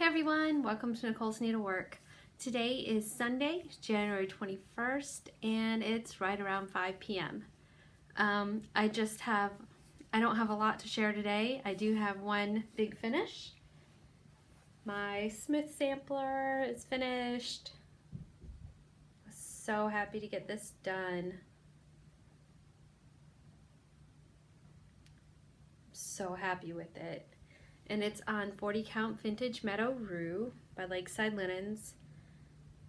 Hey everyone, welcome to Nicole's Needlework. Today is Sunday, January 21st, and it's right around 5 p.m. I don't have a lot to share today. I do have one big finish. My Smith sampler is finished. So happy to get this done. So happy with it. And it's on 40 count vintage meadow rue by Lakeside linens,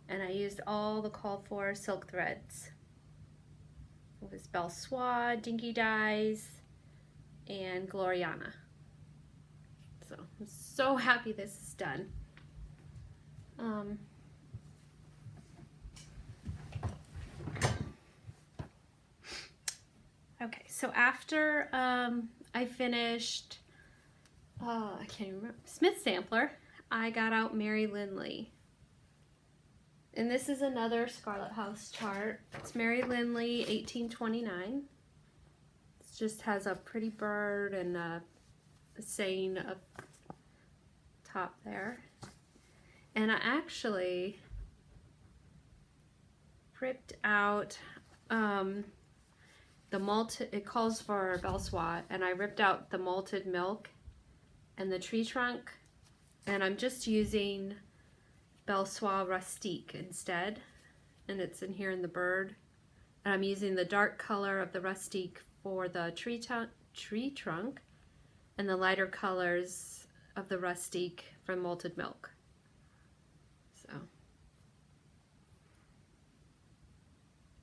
and I used all the called for silk threads. It was Belle Soie, Dinky Dyes, and Gloriana. So I'm so happy this is done. Okay, so after I finished I can't even remember, Smith sampler, I got out Lynn Lee. And this is another Scarlet House chart. It's Lynn Lee, 1829. It just has a pretty bird and a saying up top there. And I actually ripped out the malted, it calls for Belle Soie, and I ripped out the malted milk and the tree trunk, and I'm just using Belle Soie Rustique instead, and it's in here in the bird, and I'm using the dark color of the Rustique for the tree trunk and the lighter colors of the Rustique for malted milk. So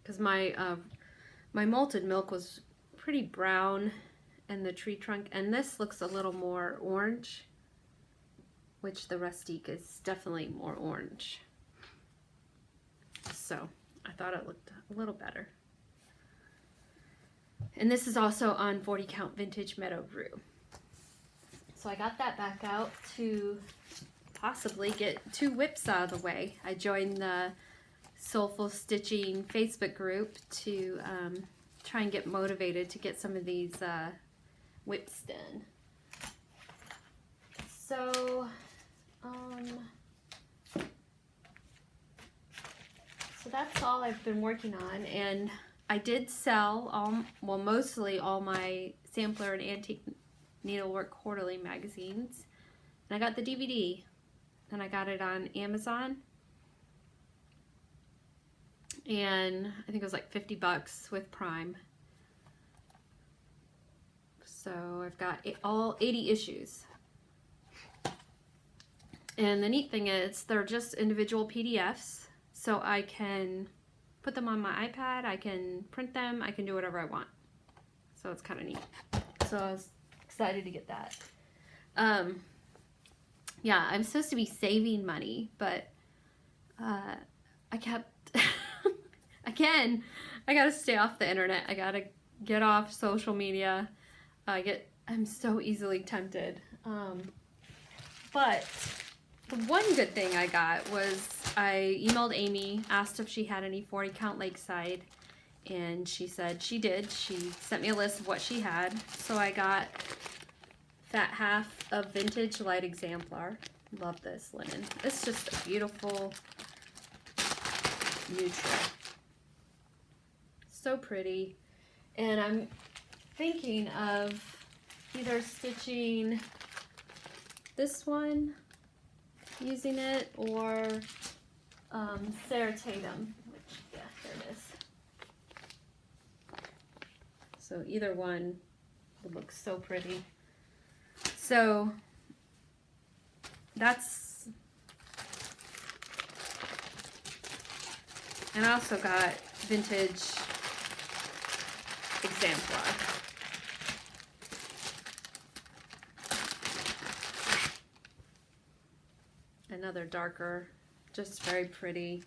because my malted milk was pretty brown, and the tree trunk, and this looks a little more orange, which the Rustique is definitely more orange. So I thought it looked a little better. And this is also on 40 count vintage meadow rue. So I got that back out to possibly get 2 whips out of the way. I joined the Soulful Stitching Facebook group to try and get motivated to get some of these whips done. So that's all I've been working on, and I did sell mostly all my Sampler and Antique Needlework Quarterly magazines, and I got the DVD, and I got it on Amazon, and I think it was like $50 with Prime. So I've got all 80 issues. And the neat thing is they're just individual PDFs, so I can put them on my iPad, I can print them, I can do whatever I want. So it's kind of neat. So I was excited to get that. Yeah, I'm supposed to be saving money, but I kept I gotta stay off the internet. I gotta get off social media. I'm so easily tempted. But the one good thing I got was I emailed Amy, asked if she had any 40 count Lakeside, and she said she did. She sent me a list of what she had. So I got that half of vintage light exemplar. Love this linen. It's just a beautiful neutral. So pretty. And I'm thinking of either stitching this one, using it, or Sarah Tatum, which, yeah, there it is. So either one would look so pretty. So that's, and I also got vintage exemplar. Another darker, just very pretty.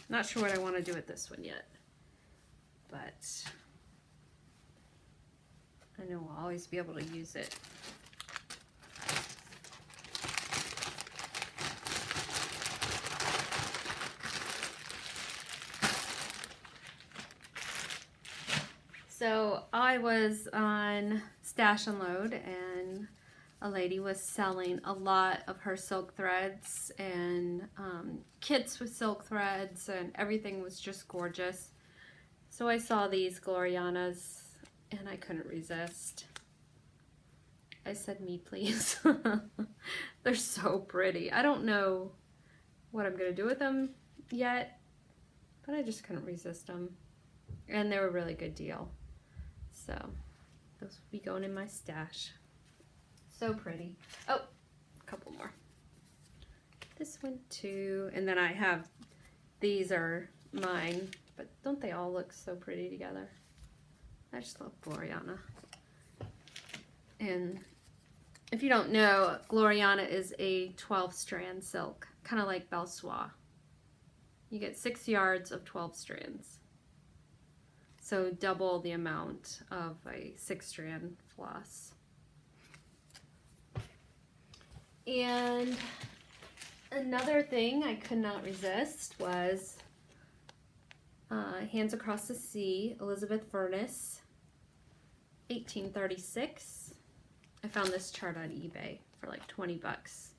Not sure what I want to do with this one yet, but I know I'll always be able to use it. So I was on stash unload, and a lady was selling a lot of her silk threads and kits with silk threads, and everything was just gorgeous. So I saw these Glorianas and I couldn't resist. I said, me please. They're so pretty. I don't know what I'm gonna do with them yet, but I just couldn't resist them. And they were a really good deal. So those will be going in my stash. So pretty. Oh, a couple more. This one too. And then I have, these are mine, but don't they all look so pretty together? I just love Gloriana. And if you don't know, Gloriana is a 12 strand silk, kind of like Belle Soie. You get 6 yards of 12 strands. So double the amount of a 6 strand floss. And another thing I could not resist was Hands Across the Sea, Elizabeth Furness, 1836. I found this chart on eBay for like 20 bucks,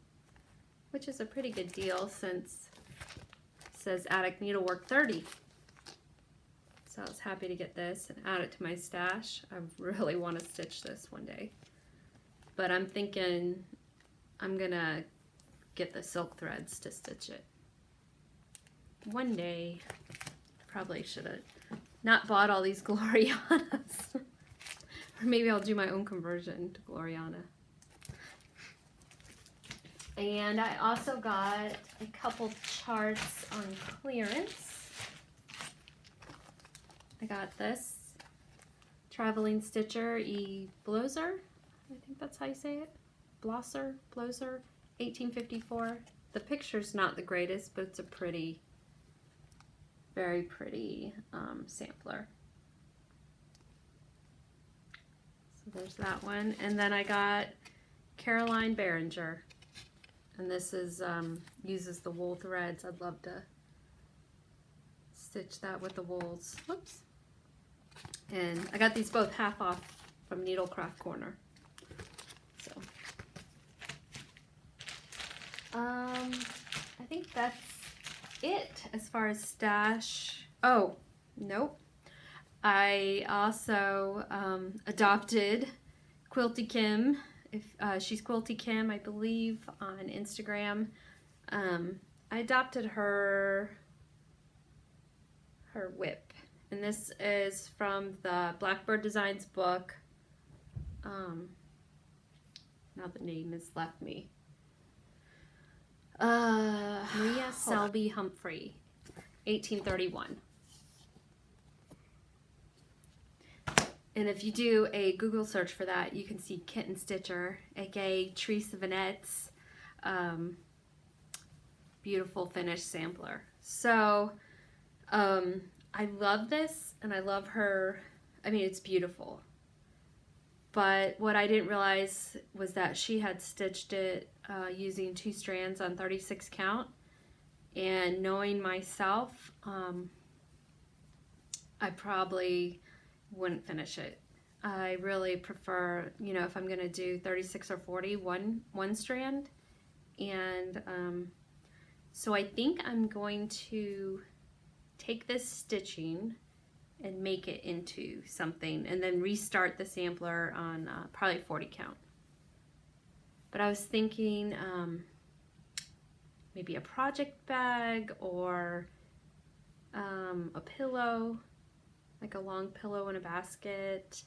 which is a pretty good deal since it says Attic Needlework 30. So I was happy to get this and add it to my stash. I really want to stitch this one day. But I'm thinking I'm gonna get the silk threads to stitch it. One day. Probably should have not bought all these Glorianas. Or maybe I'll do my own conversion to Gloriana. And I also got a couple charts on clearance. I got this Traveling Stitcher Blosser. I think that's how you say it. Blosser, 1854. The picture's not the greatest, but it's a pretty, very pretty sampler. So there's that one. And then I got Caroline Behringer. And this is uses the wool threads. I'd love to stitch that with the wools. Whoops. And I got these both half off from Needlecraft Corner. So I think that's it as far as stash. Oh, nope. I also adopted Quilty Kim. If she's Quilty Kim, I believe, on Instagram. I adopted her whip, and this is from the Blackbird Designs book. Now the name has left me. Maria Selby Humphrey, 1831. And if you do a Google search for that, you can see Kitten Stitcher, aka Teresa Vanette's beautiful finished sampler. So I love this, and I love her. I mean, it's beautiful. But what I didn't realize was that she had stitched it using 2 strands on 36 count. And knowing myself, I probably wouldn't finish it. I really prefer, you know, if I'm going to do 36 or 40, one strand. And so I think I'm going to take this stitching and make it into something, and then restart the sampler on probably 40 count. But I was thinking maybe a project bag, or a pillow, like a long pillow in a basket,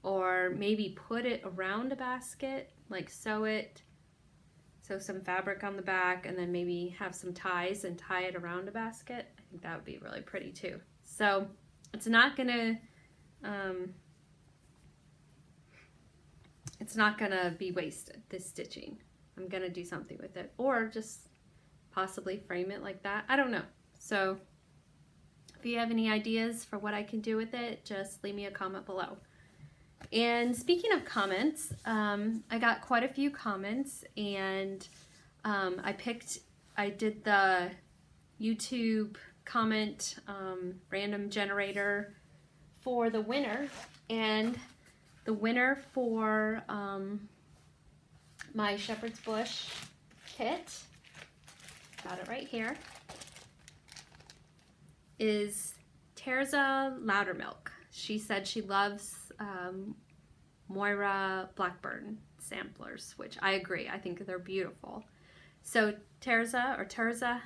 or maybe put it around a basket, like sew some fabric on the back, and then maybe have some ties and tie it around a basket. I think that would be really pretty too. So it's not gonna be wasted, this stitching. I'm gonna do something with it, or just possibly frame it like that. I don't know. So if you have any ideas for what I can do with it, just leave me a comment below. And speaking of comments, I got quite a few comments, and I did the YouTube comment random generator for the winner, and The winner for my Shepherd's Bush kit, got it right here, is Terza Loudermilk. She said she loves Moira Blackburn samplers, which I agree. I think they're beautiful. So Terza,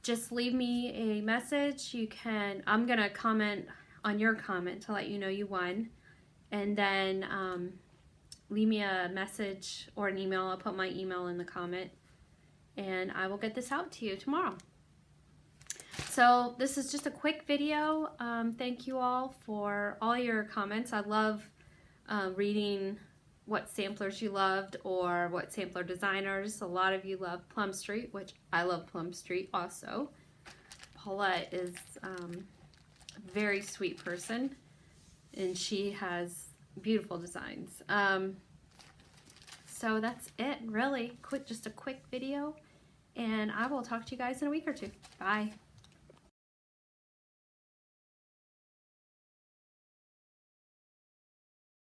just leave me a message. You can, I'm gonna comment on your comment to let you know you won, and then leave me a message or an email. I'll put my email in the comment, and I will get this out to you tomorrow. So this is just a quick video. Thank you all for all your comments. I love reading what samplers you loved or what sampler designers. A lot of you love Plum Street, which I love Plum Street also. Paulette is a very sweet person, and she has beautiful designs. So that's it, really. Just a quick video, and I will talk to you guys in a week or two. Bye.